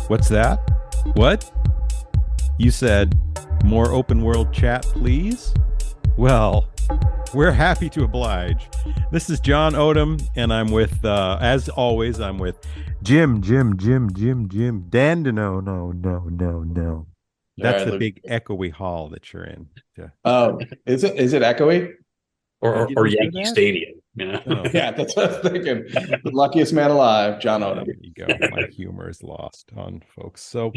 What's that? What? You said more open world chat, please? Well, we're happy to oblige. This is John Odom, and I'm with, as always, I'm with Jim. Dan, no. That's the big echoey hall that you're in. Yeah. Oh, is it echoey? Or Yankee Stadium, you know? Oh. Yeah, that's what I was thinking. The luckiest man alive, John Odom. There you go. My humor is lost on folks. So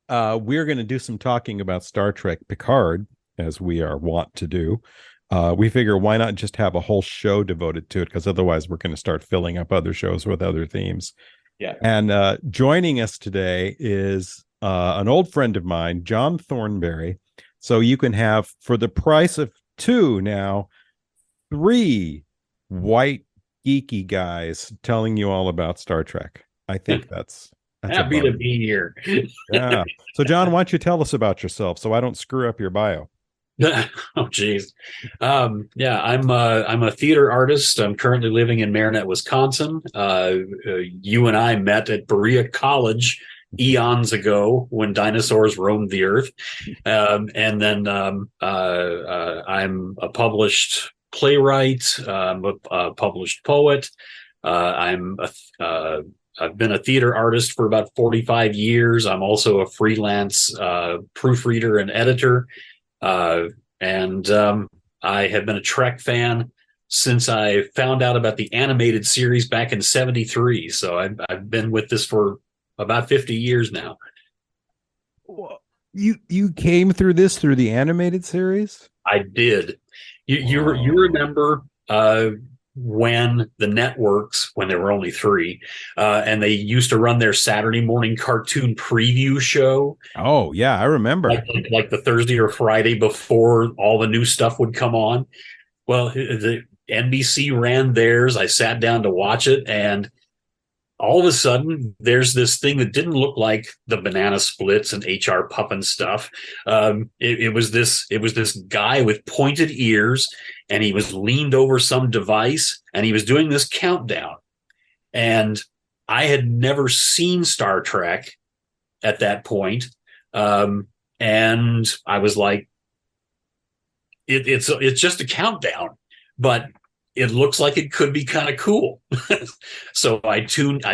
we're going to do some talking about Star Trek Picard, as we are wont to do. We figure why not just have a whole show devoted to it, because otherwise we're going to start filling up other shows with other themes. Yeah. And joining us today is an old friend of mine, John Thornberry. So you can have, for the price of two now, 3 white geeky guys telling you all about Star Trek. I think that's happy to be here. Yeah. So John, why don't you tell us about yourself so I don't screw up your bio? Oh geez. Yeah, I'm a theater artist. I'm currently living in Marinette, Wisconsin. You and I met at Berea College eons ago when dinosaurs roamed the earth. And then I'm a published playwright, a published poet. I've been a theater artist for about 45 years. I'm also a freelance proofreader and editor. And I have been a Trek fan since I found out about the animated series back in '73. So I've been with this for about 50 years now. You came through this through the animated series? I did. You remember when the networks, when there were only 3, and they used to run their Saturday morning cartoon preview show. Oh yeah, I remember. Like the Thursday or Friday before all the new stuff would come on. Well, the NBC ran theirs. I sat down to watch it, and all of a sudden, there's this thing that didn't look like the Banana Splits and H.R. Puffin stuff. It was this guy with pointed ears, and he was leaned over some device, and he was doing this countdown. And I had never seen Star Trek at that point, and I was like, it's just a countdown, but it looks like it could be kind of cool. So I tuned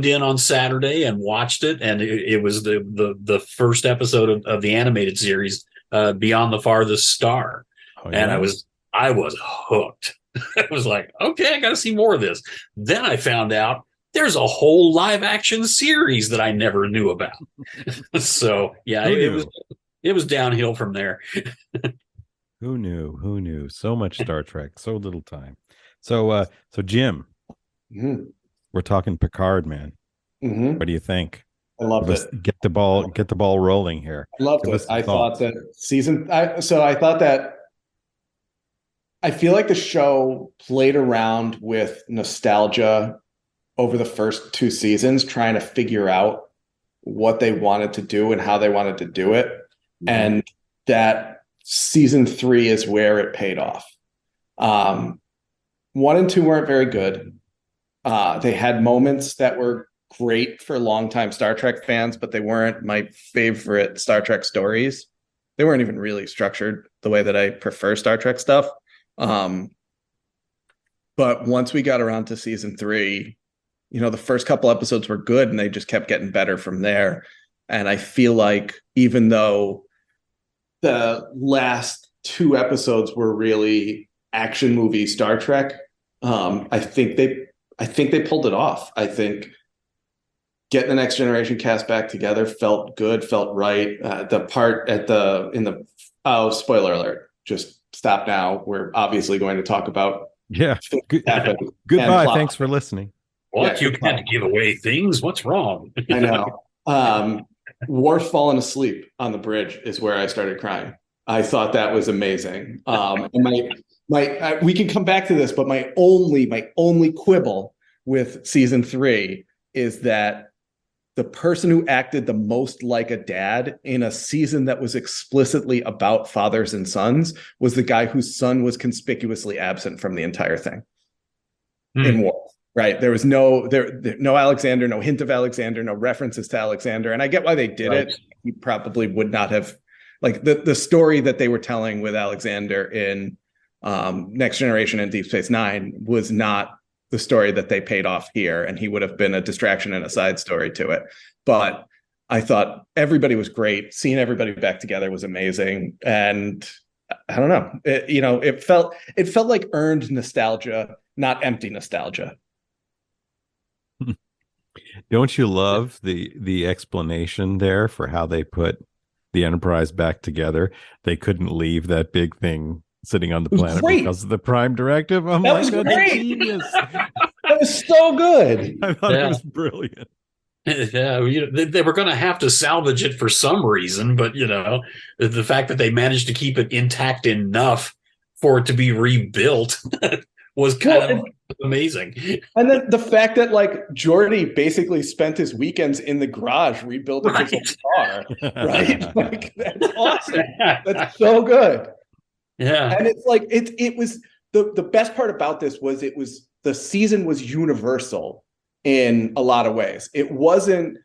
in on Saturday and watched it, and it was the first episode of the animated series, Beyond the Farthest Star. Oh, yeah. And I was hooked. I was like, okay, I got to see more of this. Then I found out there's a whole live action series that I never knew about. So yeah, it was downhill from there. Who knew? So much Star Trek, so little time. So Jim, we're talking Picard, man. Mm-hmm. What do you think? I loved it. Get the ball rolling here. I loved it. I thought that I feel like the show played around with nostalgia over the first 2 seasons, trying to figure out what they wanted to do and how they wanted to do it. Mm-hmm. And that season 3 is where it paid off. 1 and 2 weren't very good. They had moments that were great for longtime Star Trek fans, but they weren't my favorite Star Trek stories. They weren't even really structured the way that I prefer Star Trek stuff. But once we got around to season 3, the first couple episodes were good, and they just kept getting better from there. And I feel like even though the last 2 episodes were really action movie Star Trek, I think they pulled it off. I think getting the Next Generation cast back together felt good, felt right. The part spoiler alert, just stop now. We're obviously going to talk about Goodbye. Thanks for listening. What? You can't give away things. What's wrong? I know. Worf falling asleep on the bridge is where I started crying. I thought that was amazing. And we can come back to this, but my only quibble with season 3 is that the person who acted the most like a dad in a season that was explicitly about fathers and sons was the guy whose son was conspicuously absent from the entire thing in War. Right. There was no Alexander, no hint of Alexander, no references to Alexander. And I get why they did it. He probably would not have, like, the story that they were telling with Alexander in Next Generation and Deep Space Nine was not the story that they paid off here, and he would have been a distraction and a side story to it. But I thought everybody was great. Seeing everybody back together was amazing. And I don't know, it felt like earned nostalgia, not empty nostalgia. Don't you love the explanation there for how they put the Enterprise back together? They couldn't leave that big thing sitting on the planet because of the Prime Directive. That was great. Genius. That was so good. I thought it was brilliant. Yeah, they were going to have to salvage it for some reason, but the fact that they managed to keep it intact enough for it to be rebuilt was kind of amazing. And then the fact that, like, Geordi basically spent his weekends in the garage rebuilding his own car, right? Like, that's awesome. That's so good. Yeah. And it's like it was the best part about this was the season was universal in a lot of ways. It wasn't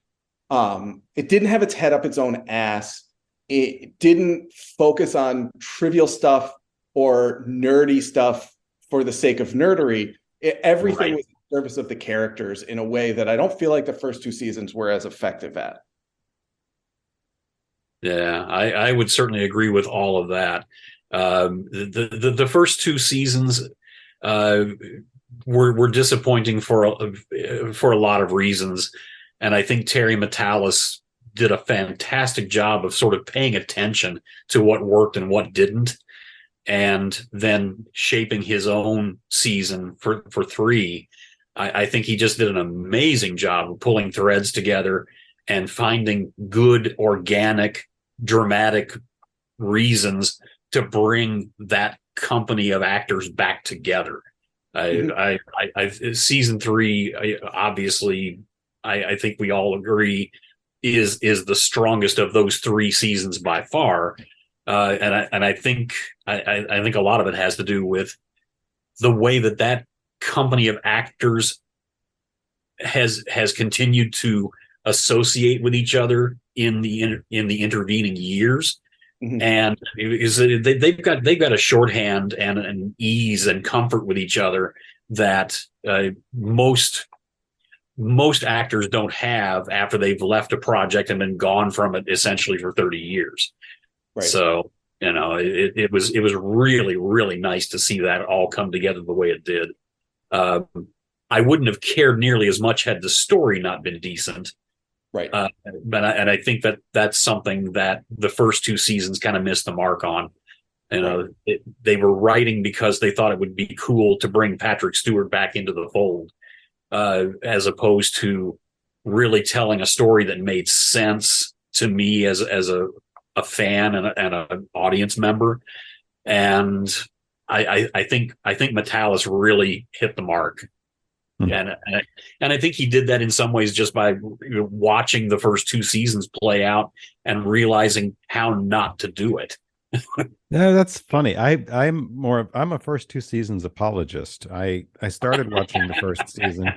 it didn't have its head up its own ass. It didn't focus on trivial stuff or nerdy stuff for the sake of nerdery. Everything was in service of the characters in a way that I don't feel like the first two seasons were as effective at. Yeah, I would certainly agree with all of that. The first two seasons were disappointing for a lot of reasons, and I think Terry Matalas did a fantastic job of sort of paying attention to what worked and what didn't, and then shaping his own season for three. I think he just did an amazing job of pulling threads together and finding good, organic, dramatic reasons to bring that company of actors back together. Season three, obviously, I think we all agree is the strongest of those three seasons by far. And I think a lot of it has to do with the way that company of actors has continued to associate with each other in the intervening years. Mm-hmm. And they've got a shorthand and an ease and comfort with each other that most actors don't have after they've left a project and been gone from it essentially for 30 years. Right. So it was really, really nice to see that all come together the way it did. I wouldn't have cared nearly as much had the story not been decent. Right. But I think that's something that the first two seasons kind of missed the mark on. They were writing because they thought it would be cool to bring Patrick Stewart back into the fold, as opposed to really telling a story that made sense to me as a fan and an audience member. And I think Matalas really hit the mark. Mm-hmm. And I think he did that in some ways just by watching the first two seasons play out and realizing how not to do it. No, that's funny. I'm a first two seasons apologist. I started watching the first season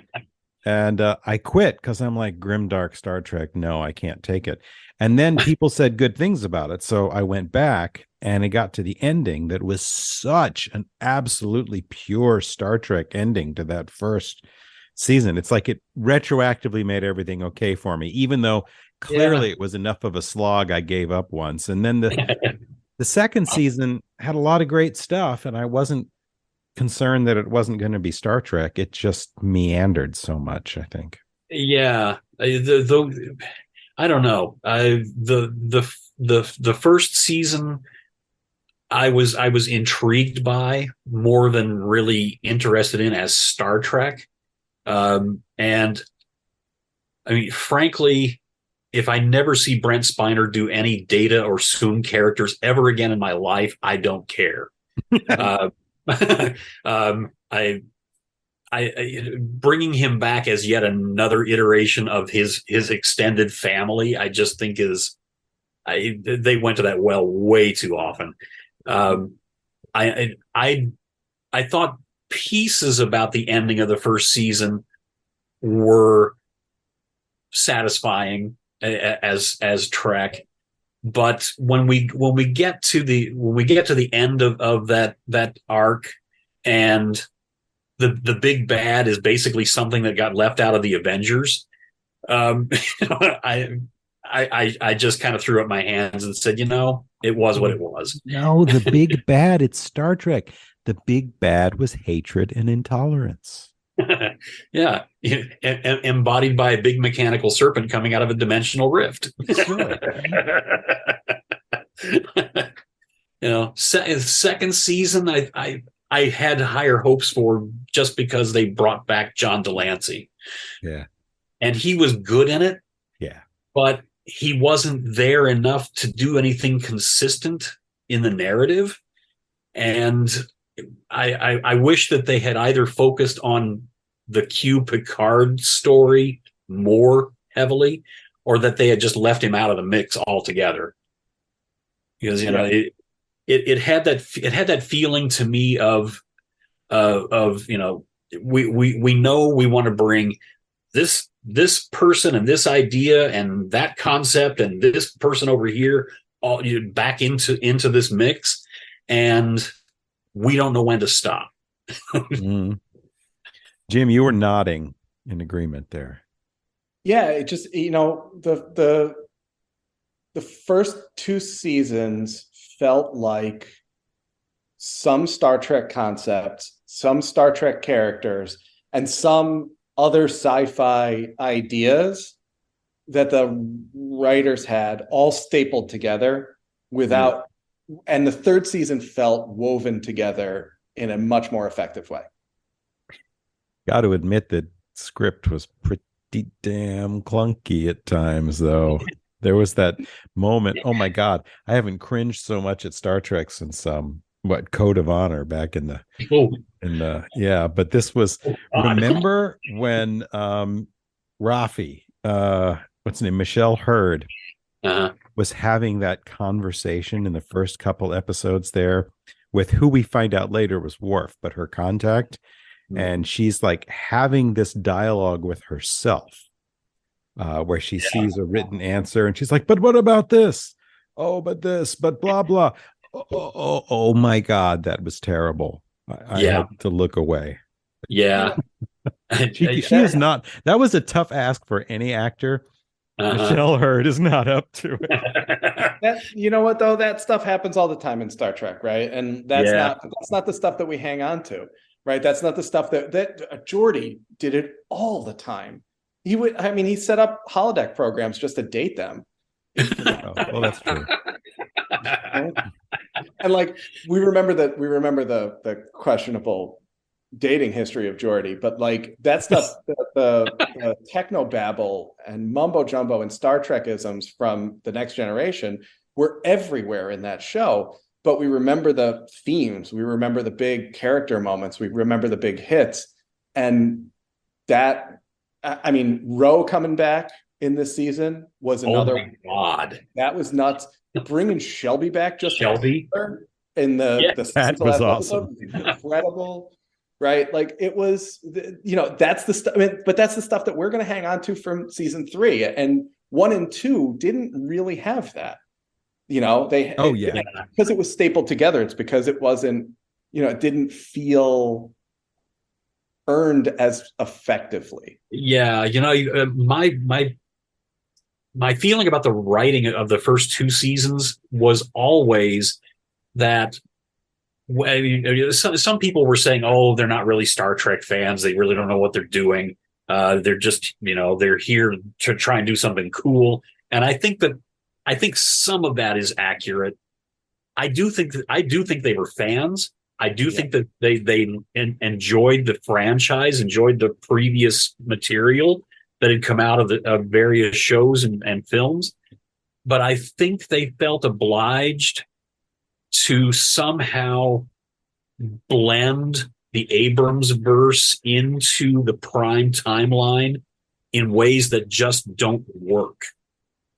and I quit because I'm like, grimdark Star Trek. No, I can't take it. And then people said good things about it. So I went back and it got to the ending that was such an absolutely pure Star Trek ending to that first season. It's like it retroactively made everything okay for me, even though clearly it was enough of a slog I gave up once. And then the second season had a lot of great stuff, and I wasn't concerned that it wasn't going to be Star Trek. It just meandered so much, I think. Yeah. I don't know. The first season I was intrigued by more than really interested in as Star Trek. And I mean, frankly, if I never see Brent Spiner do any Data or Soong characters ever again in my life, I don't care. bringing him back as yet another iteration of his extended family, I just think they went to that well way too often. I thought pieces about the ending of the first season were satisfying as Trek, but when we get to the end of that arc, and the big bad is basically something that got left out of the Avengers, I just kind of threw up my hands and said, it was what it was. No, the big bad, it's Star Trek. The big bad was hatred and intolerance. Yeah, embodied by a big mechanical serpent coming out of a dimensional rift. Second season, I had higher hopes for, just because they brought back John Delancey. Yeah, and he was good in it. Yeah, but he wasn't there enough to do anything consistent in the narrative. And I wish that they had either focused on the Q Picard story more heavily, or that they had just left him out of the mix altogether. Because it had that feeling to me of we know we want to bring this person and this idea and that concept and this person over here all back into this mix, and we don't know when to stop. Jim, you were nodding in agreement there. Yeah, it just, the first two seasons felt like some Star Trek concepts, some Star Trek characters, and some other sci-fi ideas that the writers had all stapled together without, and the third season felt woven together in a much more effective way. Got to admit that script was pretty damn clunky at times, though. There was that moment. Oh my God, I haven't cringed so much at Star Trek since Code of Honor back in the yeah. But this was, remember when Rafi, what's her name, Michelle Hurd, was having that conversation in the first couple episodes there with who we find out later was Worf, but her contact. And she's like having this dialogue with herself where she sees a written answer and she's like, but what about this? Oh, but this, but blah, blah. Oh my God, that was terrible. I had to look away. Yeah. she is not, that was a tough ask for any actor. Michelle Hurd is not up to it. You know what, though? That stuff happens all the time in Star Trek, right? And that's not the stuff that we hang on to. Right, that's not the stuff that Geordi did it all the time. He set up holodeck programs just to date them. Well, that's true. And like we remember the questionable dating history of Geordi, but like that stuff, the techno babble and mumbo jumbo and Star Trek-isms from The Next Generation were everywhere in that show. But we remember the themes. We remember the big character moments. We remember the big hits. And that, Ro coming back in this season was another. Oh my God. That was nuts. Bringing Shelby back in the that was awesome. Incredible. Right. Like it was, that's the stuff, but that's the stuff that we're going to hang on to from season 3. And 1 and 2 didn't really have that. Because it was stapled together. It's because it wasn't, it didn't feel earned as effectively. Yeah, my feeling about the writing of the first 2 seasons was always that some people were saying, "Oh, they're not really Star Trek fans. They really don't know what they're doing. They're just, they're here to try and do something cool." And I think some of that is accurate. I do think they were fans. I do think that they enjoyed the franchise, enjoyed the previous material that had come out of various shows and films. But I think they felt obliged to somehow blend the Abrams verse into the Prime timeline in ways that just don't work.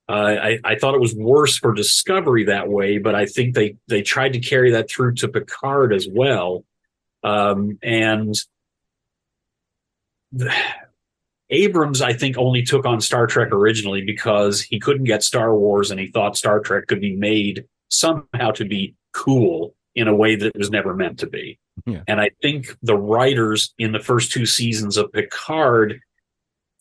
I thought it was worse for Discovery that way, but I think they tried to carry that through to Picard as well. And Abrams, I think, only took on Star Trek originally because he couldn't get Star Wars, and he thought Star Trek could be made somehow to be cool in a way that it was never meant to be. Yeah. And I think the writers in the first 2 seasons of Picard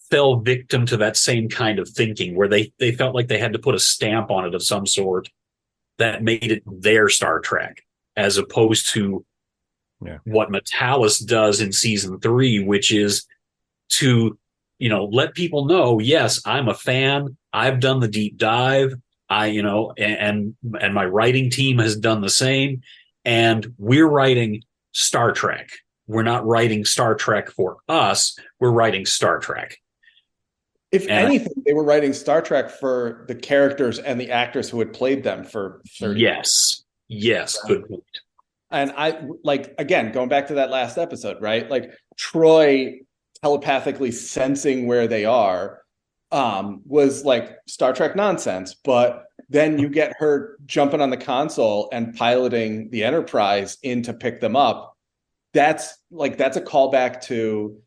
fell victim to that same kind of thinking, where they felt like they had to put a stamp on it of some sort that made it their Star Trek, as opposed to what Metalis does in season 3, which is to, let people know, yes, I'm a fan. I've done the deep dive. And my writing team has done the same. And we're writing Star Trek. We're not writing Star Trek for us. We're writing Star Trek. If anything, they were writing Star Trek for the characters and the actors who had played them for 30 years. Yes, good point. And I, again, going back to that last episode, right? Like, Troy telepathically sensing where they are was like Star Trek nonsense. But then you get her jumping on the console and piloting the Enterprise in to pick them up. That's a callback to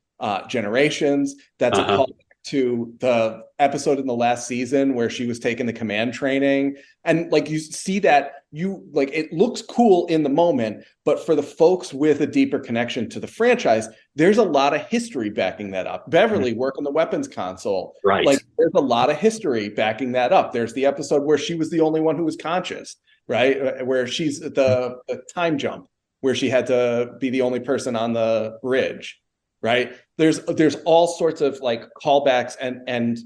Generations. That's a callback to the episode in the last season where she was taking the command training. And you see that it looks cool in the moment, but for the folks with a deeper connection to the franchise, there's a lot of history backing that up. Beverly working the weapons console. Right. There's a lot of history backing that up. There's the episode where she was the only one who was conscious, right? Where she's the time jump, where she had to be the only person on the bridge. Right. There's all sorts of callbacks and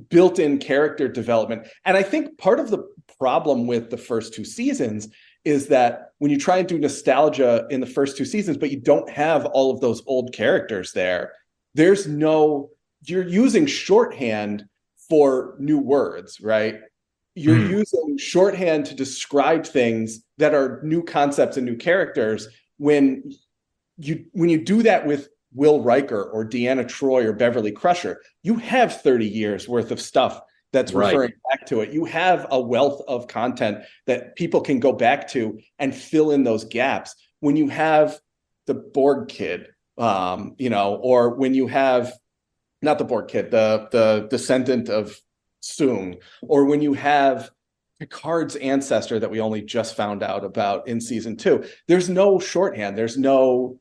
built-in character development. And I think part of the problem with the first 2 seasons is that when you try and do nostalgia in the first 2 seasons, but you don't have all of those old characters there, you're using shorthand for new words, right? You're using shorthand to describe things that are new concepts and new characters. When you do that with Will Riker or Deanna Troi or Beverly Crusher, you have 30 years worth of stuff that's referring back to it. You have a wealth of content that people can go back to and fill in those gaps. When you have the Borg kid, or when you have not the Borg kid, the descendant of Soong, or when you have Picard's ancestor that we only just found out about in season 2, there's no shorthand. There's no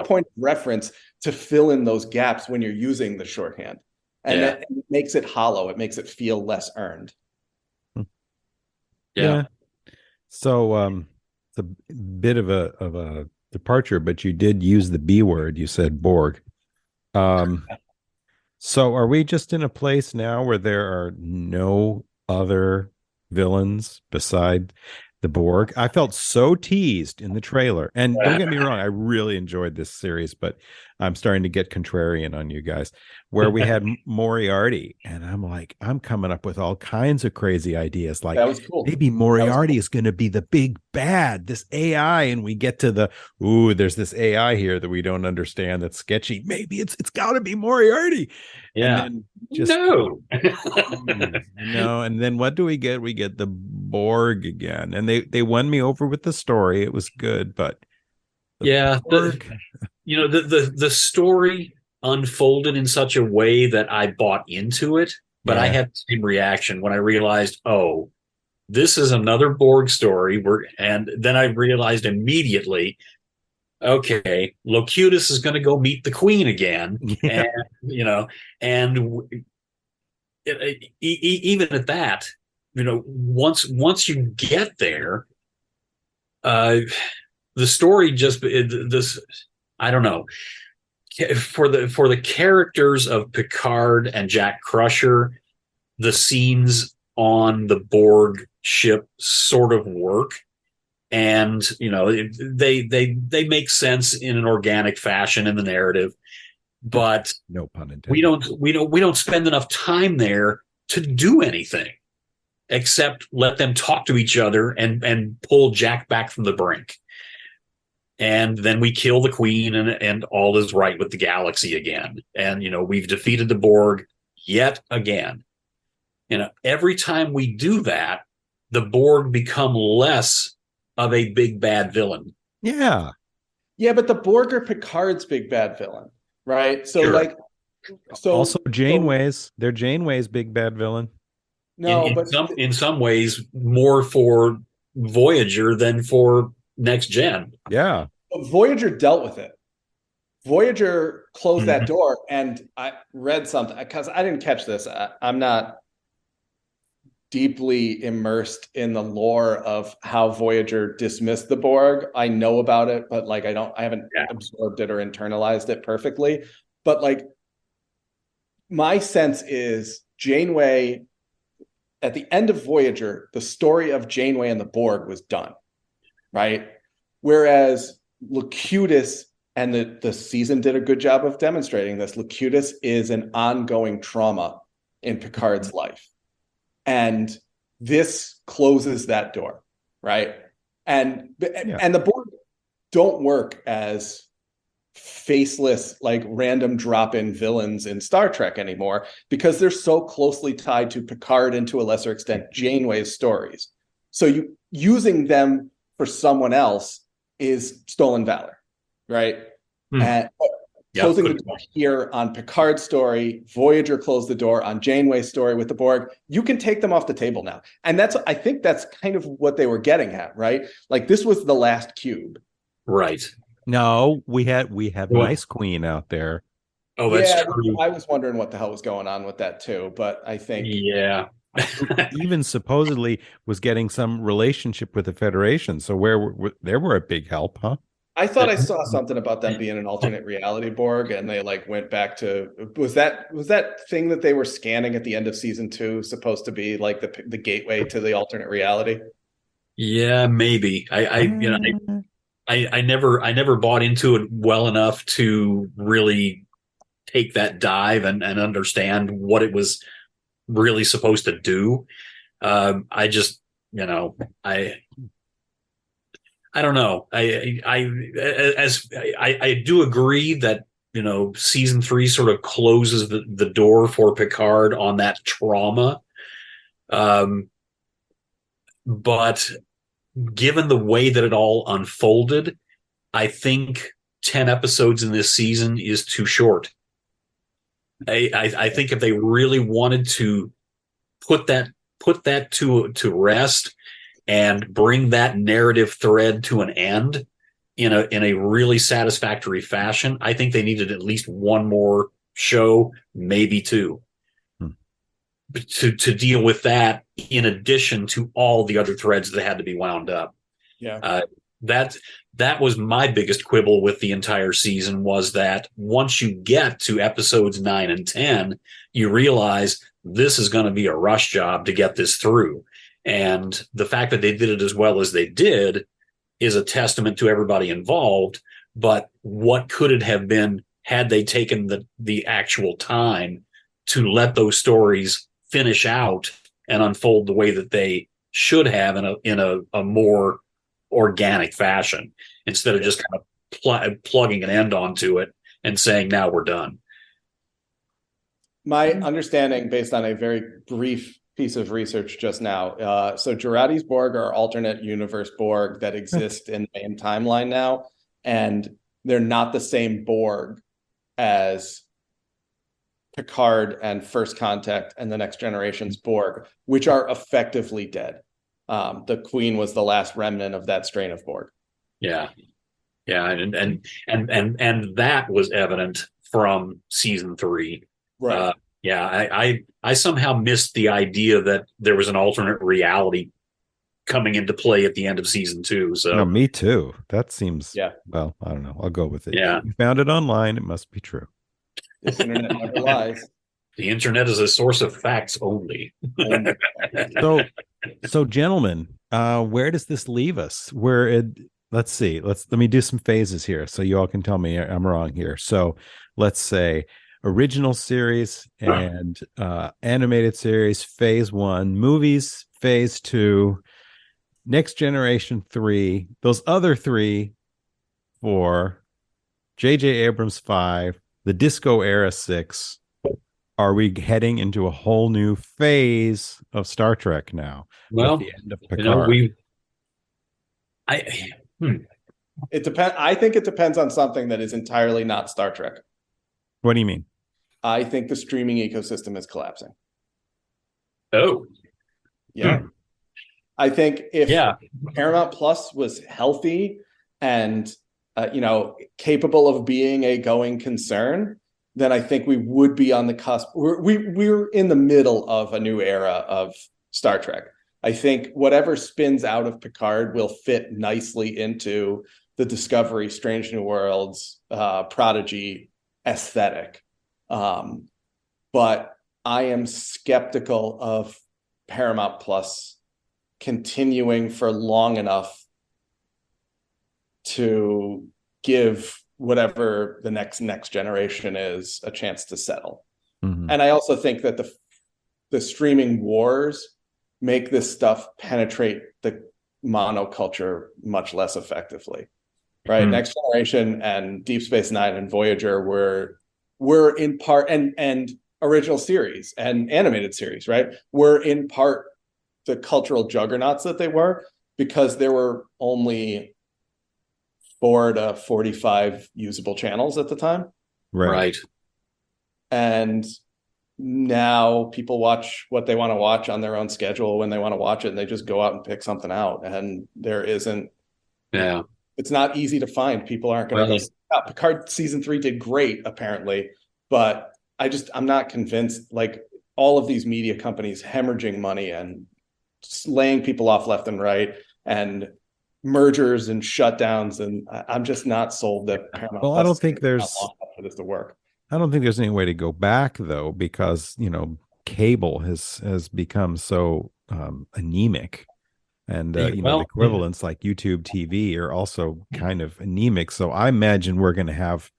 point of reference to fill in those gaps when you're using the shorthand. And that makes it hollow. It makes it feel less earned. Yeah. So it's a bit of a departure, but you did use the B word. You said Borg. So are we just in a place now where there are no other villains beside the Borg? I felt so teased in the trailer. And don't get me wrong, I really enjoyed this series, but I'm starting to get contrarian on you guys, where we had Moriarty. And I'm coming up with all kinds of crazy ideas. Like, that was cool. Maybe Moriarty is going to be the big bad, this AI. And we get to there's this AI here that we don't understand that's sketchy. Maybe it's got to be Moriarty. Yeah. And then no. And then what do we get? We get the Borg again. And they won me over with the story. It was good, but the story unfolded in such a way that I bought into it, but I had the same reaction when I realized, this is another Borg story. And then I realized immediately, okay, Locutus is going to go meet the Queen again. Yeah. Even at that, once you get there, the story I don't know. For the characters of Picard and Jack Crusher, the scenes on the Borg ship sort of work, and they make sense in an organic fashion in the narrative, but no pun intended. We don't spend enough time there to do anything except let them talk to each other and pull Jack back from the brink. and then we kill the queen, and all is right with the galaxy again. And, we've defeated the Borg yet again. Every time we do that, the Borg become less of a big bad villain. Yeah. Yeah, but the Borg are Picard's big bad villain, right? So Sure. Also Janeway's, they're Janeway's big bad villain. No, in some ways more for Voyager than for Next Gen. Yeah. Voyager dealt with it. Voyager closed that door, and I read something because I didn't catch this. I'm not deeply immersed in the lore of how Voyager dismissed the Borg. I know about it, but like I haven't absorbed it or internalized it perfectly. But like my sense is Janeway, at the end of Voyager, the story of Janeway and the Borg was done, right? Whereas Locutus, and the season did a good job of demonstrating this, Locutus is an ongoing trauma in Picard's life. And this closes that door, right? And the Borg don't work as faceless, like random drop-in villains in Star Trek anymore, because they're so closely tied to Picard and to a lesser extent Janeway's stories. So using them for someone else is stolen valor, right? And closing the door here on Picard's story, Voyager closed the door on Janeway's story with the Borg. You can take them off the table now. And I think that's kind of what they were getting at, right? Like this was the last cube. Right. No, we had Ice Queen out there. Oh, that's true. I was wondering what the hell was going on with that too, but I think even supposedly was getting some relationship with the Federation. So they were a big help, huh? I thought I saw something about them being an alternate reality Borg, and they like went back to was that thing that they were scanning at the end of season 2 supposed to be like the gateway to the alternate reality? Yeah, maybe. I never bought into it well enough to really take that dive and understand what it was really supposed to do. I just, I don't know. I do agree that, season 3 sort of closes the door for Picard on that trauma. But given the way that it all unfolded, I think 10 episodes in this season is too short. I think if they really wanted to put that to rest and bring that narrative thread to an end in a really satisfactory fashion, I think they needed at least one more show, maybe 2, to deal with that, in addition to all the other threads that had to be wound up. Yeah. That was my biggest quibble with the entire season, was that once you get to episodes 9 and 10, you realize this is going to be a rush job to get this through. And the fact that they did it as well as they did is a testament to everybody involved. But what could it have been had they taken the actual time to let those stories finish out and unfold the way that they should have in a more organic fashion, instead of just kind of plugging an end onto it and saying, now we're done. My understanding, based on a very brief piece of research just now, so Jurati's Borg are alternate universe Borg that exist in the main timeline now, and they're not the same Borg as Picard and First Contact and the Next Generation's Borg, which are effectively dead. The Queen was the last remnant of that strain of Borg. Yeah, and that was evident from season 3. Right. I somehow missed the idea that there was an alternate reality coming into play at the end of season 2. So no, me too. That seems well, I don't know. I'll go with it. Yeah. You found it online. It must be true. The internet never lies. The internet is a source of facts only. So gentlemen, where does this leave us? Let's see. Let me do some phases here so you all can tell me I'm wrong here. So let's say original series and animated series, phase 1, movies, phase 2, Next Generation 3, those other 3, 4, J.J. Abrams 5, the Disco Era 6. Are we heading into a whole new phase of Star Trek now Well, with the end of Picard? It depends. I think it depends on something that is entirely not Star Trek. What do you mean? I think the streaming ecosystem is collapsing. Oh, yeah. I think if Paramount Plus was healthy and capable of being a going concern, then I think we would be on the cusp. We're in the middle of a new era of Star Trek. I think whatever spins out of Picard will fit nicely into the Discovery, Strange New Worlds, Prodigy aesthetic. But I am skeptical of Paramount Plus continuing for long enough to give whatever the next generation is a chance to settle. Mm-hmm. And I also think that the streaming wars make this stuff penetrate the monoculture much less effectively, right? Mm-hmm. Next Generation and Deep Space Nine and Voyager were in part, and original series and animated series, right, were in part the cultural juggernauts that they were because there were only 4 to 45 usable channels at the time. Right. And now people watch what they want to watch on their own schedule when they want to watch it, and they just go out and pick something out. And there isn't, it's not easy to find. People aren't going to go. Picard season 3 did great, apparently, but I'm not convinced. Like, all of these media companies hemorrhaging money and laying people off left and right, and mergers and shutdowns, and I'm just not sold that Paramount. Well, I don't think there's for this to work. I don't think there's any way to go back, though, because cable has become so anemic, and the equivalents like YouTube TV are also kind of anemic. So I imagine we're going to have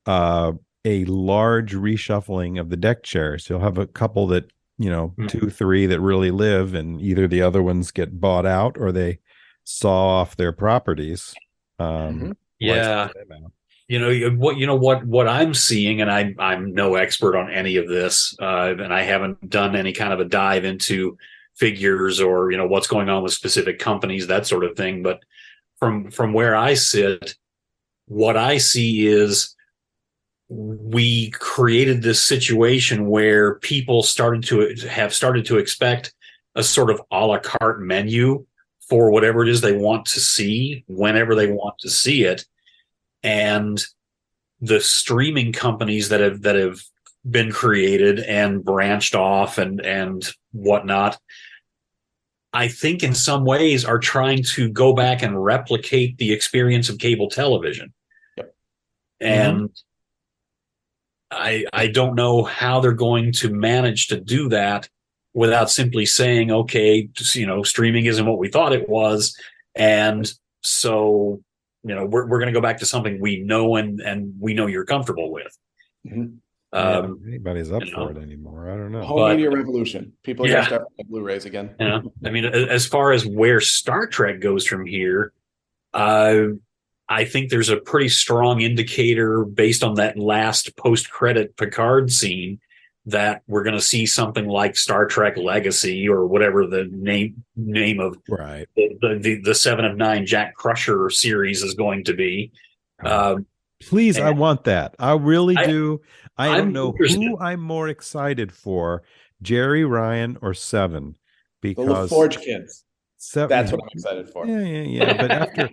a large reshuffling of the deck chairs. You'll have a couple that 2, 3 that really live, and either the other ones get bought out or they saw off their properties. What I'm seeing, and I'm no expert on any of this, and I haven't done any kind of a dive into figures or what's going on with specific companies, that sort of thing. But from where I sit, what I see is we created this situation where people started to expect a sort of a la carte menu for whatever it is they want to see, whenever they want to see it. And the streaming companies that have been created and branched off and whatnot, I think in some ways are trying to go back and replicate the experience of cable television. Yep. And I don't know how they're going to manage to do that without simply saying, okay, streaming isn't what we thought it was, and so we're going to go back to something we know and we know you're comfortable with. Mm-hmm. Anybody's up for it anymore? I don't know. Whole media revolution. People are going to start with Blu-rays again. I mean, as far as where Star Trek goes from here, I think there's a pretty strong indicator based on that last post-credit Picard scene that we're going to see something like Star Trek Legacy, or whatever the name of the 7 of 9 Jack Crusher series is going to be. Please, I want that. I really do. I don't know who I'm more excited for, Jerry Ryan or Seven, because the Forge kids. That's what I'm excited for. Yeah. But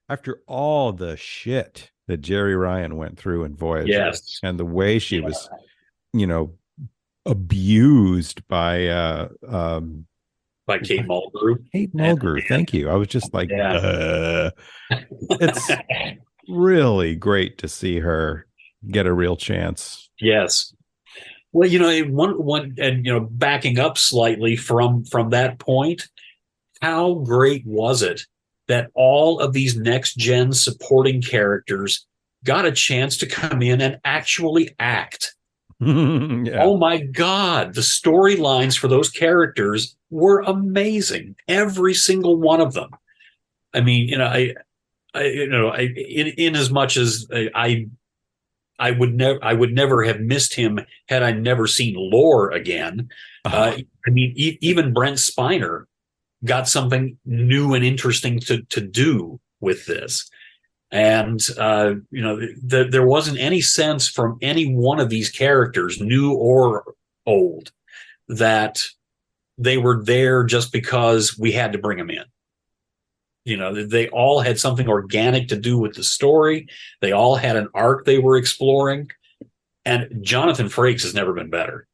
after all the shit that Jerry Ryan went through in Voyager, and the way she was, abused by Kate Mulgrew. Kate Mulgrew, thank you. I was just like, it's really great to see her get a real chance. Yes. Well, one and backing up slightly from that point, how great was it that all of these next gen supporting characters got a chance to come in and actually act? Oh my God, the storylines for those characters were amazing. Every single one of them. I mean, in as much as I would never have missed him had I never seen Lore again. I mean, even Brent Spiner got something new and interesting to do with this. And, there wasn't any sense from any one of these characters, new or old, that they were there just because we had to bring them in. They all had something organic to do with the story. They all had an arc they were exploring. And Jonathan Frakes has never been better.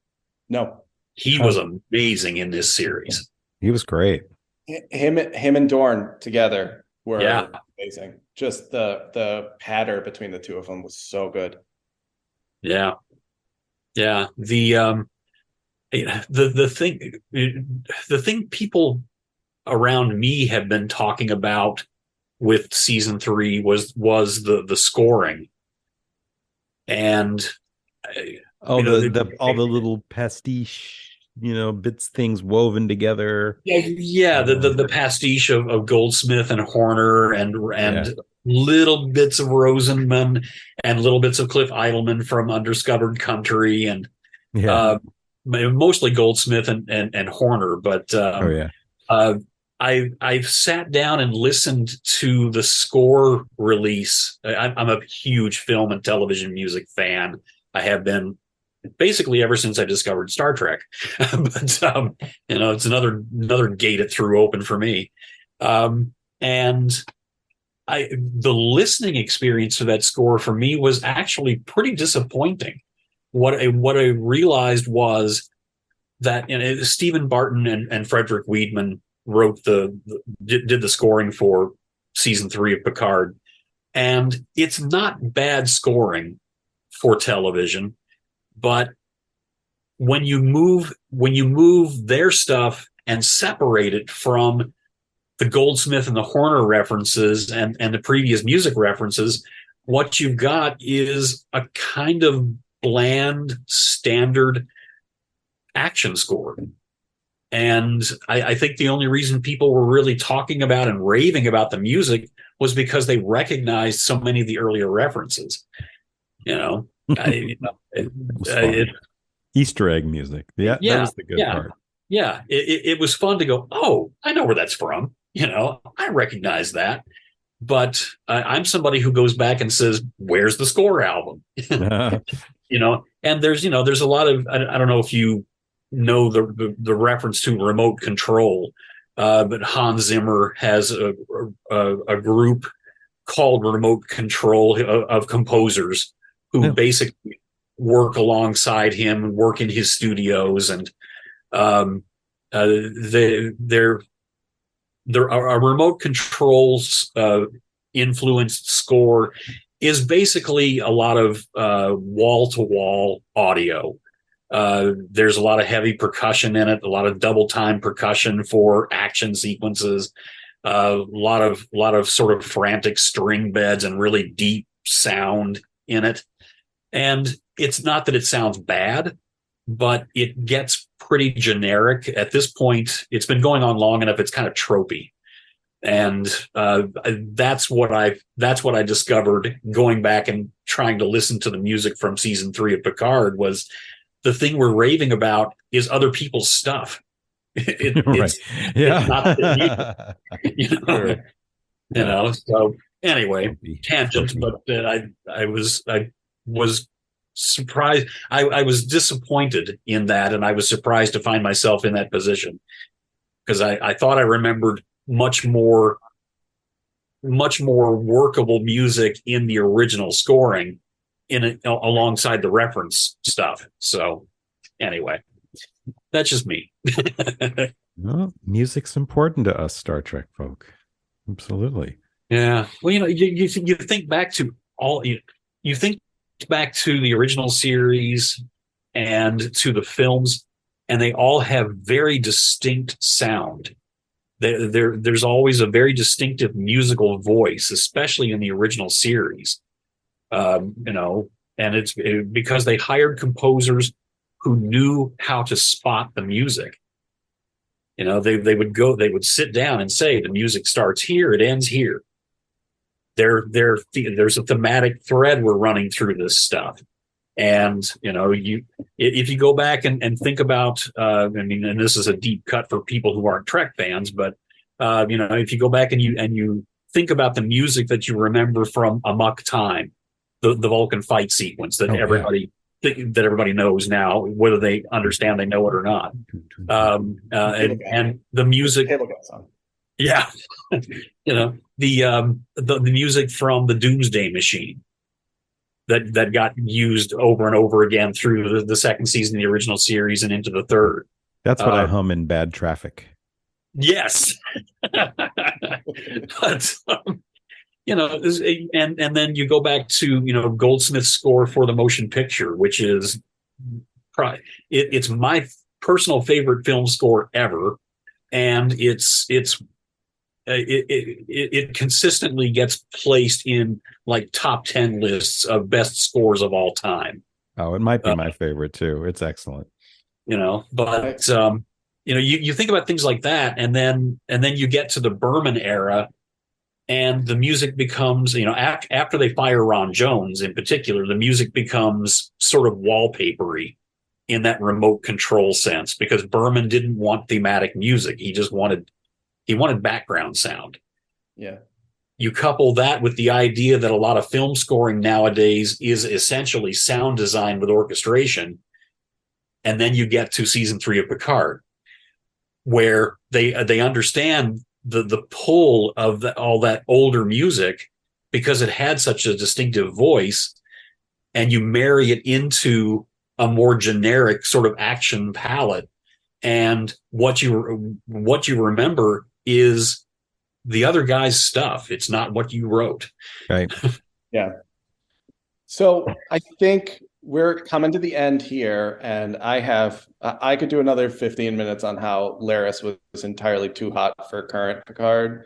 No. He was amazing in this series. He was great. Him and Dorn together were Yeah. amazing. Just the patter between the two of them was so good. Yeah. Yeah. The thing people around me have been talking about with season 3 was the scoring. And all the little pastiche, bits, things woven together. The pastiche of Goldsmith and Horner and little bits of Rosenman and little bits of Cliff Eidelman from Undiscovered Country and mostly Goldsmith and Horner. But I've sat down and listened to the score release. I'm a huge film and television music fan. I have been basically ever since I discovered Star Trek. But it's another gate it threw open for me. And the listening experience of that score for me was actually pretty disappointing. What I realized was that Stephen Barton and Frederick Weidman wrote did the scoring for season 3 of Picard, and it's not bad scoring for television, but when you move their stuff and separate it from the Goldsmith and the Horner references and the previous music references, what you've got is a kind of bland standard action score. And I think the only reason people were really talking about and raving about the music was because they recognized so many of the earlier references. Easter egg music. That was the good part. Yeah, it was fun to go, oh, I know where that's from. I recognize that. But I'm somebody who goes back and says, where's the score album? And there's a lot of, I don't know if you know the reference to remote control, but Hans Zimmer has a group called Remote Control of composers who basically work alongside him and work in his studios, and they're a remote controls influenced score is basically a lot of wall-to-wall audio. There's a lot of heavy percussion in it, a lot of double time percussion for action sequences, a lot of sort of frantic string beds and really deep sound in it. And it's not that it sounds bad, but it gets pretty generic at this point. It's been going on long enough. It's kind of tropey. And that's what I discovered going back and trying to listen to the music from season 3 of Picard was the thing we're raving about is other people's stuff. It's not, so anyway, tangent, but I was surprised. I was disappointed in that, and I was surprised to find myself in that position because I thought I remembered much more workable music in the original scoring alongside the reference stuff. So anyway, that's just me. Well, music's important to us Star Trek folk. Absolutely. Yeah. Well, you think back to you think back to the original series and to the films, and they all have very distinct sound. There's always a very distinctive musical voice, especially in the original series. And it's because they hired composers who knew how to spot the music. They would sit down and say, the music starts here, it ends here. there's a thematic thread we're running through this stuff. And, if you go back and think about, and this is a deep cut for people who aren't Trek fans, but, if you go back and you think about the music that you remember from Amok Time, the Vulcan fight sequence that everybody knows now, whether they understand they know it or not. And the music. Yeah. The music from the Doomsday Machine that got used over and over again through the second season of the original series and into the third. That's what I hum in bad traffic. Yes. But, and then you go back to, Goldsmith's score for the motion picture, which is it's my personal favorite film score ever. And it consistently gets placed in like top 10 lists of best scores of all time. Oh, it might be my favorite too. It's excellent. But you think about things like that, and then you get to the Berman era, and the music becomes, after they fire Ron Jones in particular, the music becomes sort of wallpapery in that remote control sense, because Berman didn't want thematic music. He just wanted background sound. Yeah. You couple that with the idea that a lot of film scoring nowadays is essentially sound design with orchestration. And then you get to season 3 of Picard, where they understand the pull of all that older music because it had such a distinctive voice, and you marry it into a more generic sort of action palette. And what you remember is the other guy's stuff. It's not what you wrote. Right. Yeah. So I think we're coming to the end here, and I could do another 15 minutes on how Laris was entirely too hot for current Picard.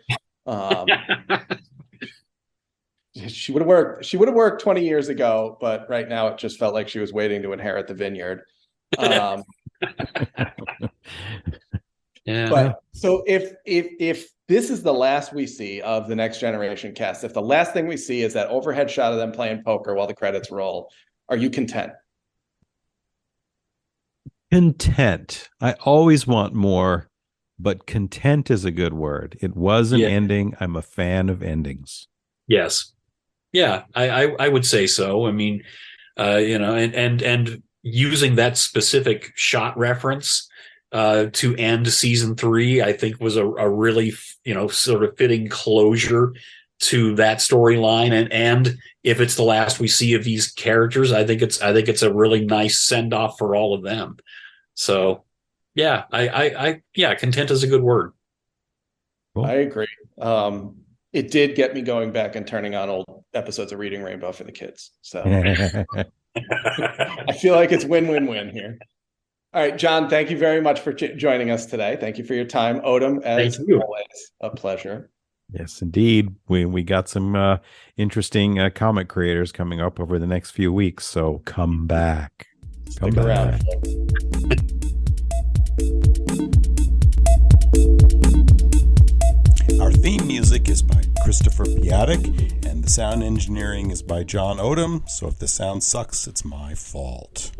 She would have worked 20 years ago, but right now it just felt like she was waiting to inherit the vineyard. Yeah. But so if this is the last we see of the Next Generation cast, if the last thing we see is that overhead shot of them playing poker while the credits roll, are you content? Content. I always want more, but content is a good word. It was an ending. I'm a fan of endings. Yes. Yeah, I would say so. I mean, and using that specific shot reference to end season 3, I think was a really, sort of fitting closure to that storyline. And if it's the last we see of these characters, I think it's a really nice send off for all of them. So yeah, content is a good word. Cool. I agree. It did get me going back and turning on old episodes of Reading Rainbow for the kids. So I feel like it's win-win-win here. All right, John, thank you very much for joining us today. Thank you for your time. Odom, as always, a pleasure. Yes, indeed. We got some interesting comic creators coming up over the next few weeks, so come back. Stick around, folks. Our theme music is by Christopher Piatek, and the sound engineering is by John Odom. So if the sound sucks, it's my fault.